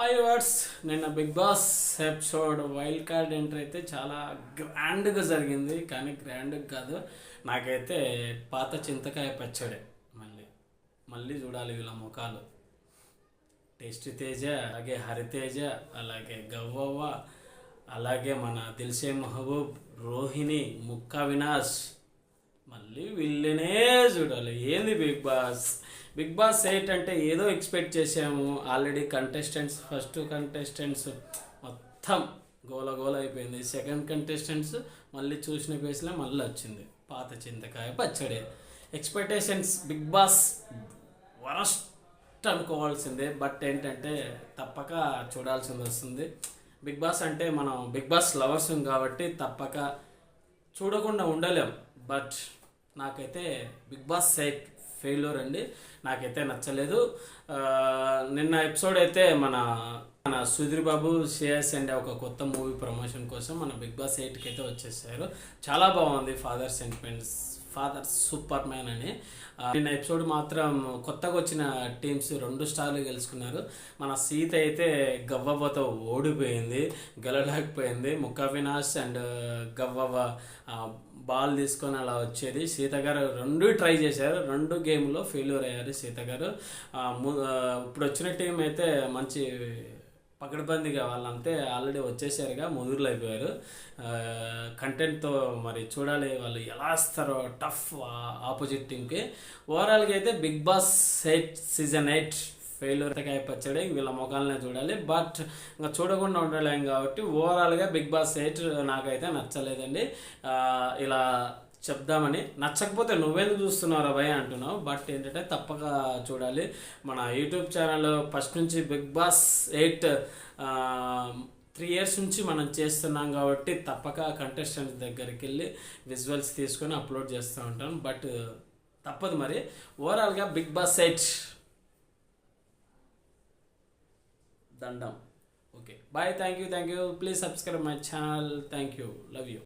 Hi words, నిన్న Bigg Boss episode wild card entry అయితే చాలా గ్రాండ్గా జరిగింది. కానీ గ్రాండ్గా కాదు, నాకైతే పాత చింతకాయ పచ్చడే మళ్ళీ మళ్ళీ చూడాలి వీళ్ళ ముఖాలు. టేస్టీ తేజ, అలాగే హరితేజ, అలాగే గవ్వవ్వ, అలాగే మన దిల్సే మహబూబ్, రోహిణి, ముక్క వినాష్, మళ్ళీ వీళ్ళనే చూడాలి. ఏంది బిగ్ బాస్ 8 అంటే ఏదో ఎక్స్పెక్ట్ చేసాము. ఆల్రెడీ ఫస్ట్ కంటెస్టెంట్స్ మొత్తం గోల అయిపోయింది. సెకండ్ కంటెస్టెంట్స్ మళ్ళీ చూసిన పేస్లో మళ్ళీ వచ్చింది పాత చింతకాయ పచ్చడి. ఎక్స్పెక్టేషన్స్ బిగ్ బాస్ వరస్ట్ అనుకోవాల్సిందే. బట్ ఏంటంటే తప్పక చూడాల్సింది వస్తుంది. బిగ్ బాస్ అంటే మనం బిగ్ బాస్ లవర్స్ కాబట్టి తప్పక చూడకుండా ఉండలేం. బట్ నాకైతే బిగ్ బాస్ 8 ఫెయిల్యూర్ అండి. నాకైతే నచ్చలేదు. నిన్న ఎపిసోడ్ అయితే మన సుధీర్ బాబు శ్రేయస్ అండి ఒక కొత్త మూవీ ప్రమోషన్ కోసం మన బిగ్ బాస్ 8కి అయితే వచ్చేసారు. చాలా బాగుంది. ఫాదర్ సూపర్ మ్యాన్ అని. నిన్న ఎపిసోడ్ మాత్రం కొత్తగా వచ్చిన టీమ్స్ 2 స్టార్లు గెలుచుకున్నారు. మన సీత అయితే గవ్వవ్వతో ఓడిపోయింది, గెలలేకపోయింది. ముక్క వినాష్ అండ్ గవ్వవ్వ బాల్ తీసుకొని అలా వచ్చేది. సీత గారు 2 ట్రై చేశారు, 2 గేమ్లో ఫెయిల్యూర్ అయ్యారు సీత గారు. ఇప్పుడు వచ్చిన టీం అయితే మంచి పకడ్బందీగా వాళ్ళంతే ఆల్రెడీ వచ్చేసారుగా, ముదురులు అయిపోయారు. కంటెంట్తో మరి చూడాలి వాళ్ళు ఎలా వస్తారో. టఫ్ ఆపోజిట్ టీంకి. ఓవరాల్గా అయితే బిగ్ బాస్ 8 సీజన్ 8 ఫెయిల్యూర్ కాయ పచ్చడి వీళ్ళ ముఖాలనే చూడాలి. బట్ ఇంకా చూడకుండా ఉండలేం కాబట్టి ఓవరాల్గా బిగ్ బాస్ 8 నాకైతే నచ్చలేదండి. ఇలా చెప్దామని. నచ్చకపోతే నువ్వెందుకు చూస్తున్నావు రా భయ అంటున్నావు. బట్ ఏంటంటే తప్పక చూడాలి. మన యూట్యూబ్ ఛానల్ ఫస్ట్ నుంచి బిగ్ బాస్ 8 3 ఇయర్స్ నుంచి మనం చేస్తున్నాం కాబట్టి తప్పక కంటెస్టెంట్స్ దగ్గరికి వెళ్ళి విజువల్స్ తీసుకొని అప్లోడ్ చేస్తూ ఉంటాను. బట్ తప్పదు మరి. ఓవరాల్గా బిగ్ బాస్ 8 దండం. Okay bye. Thank you. Please subscribe my channel. Thank you. Love you.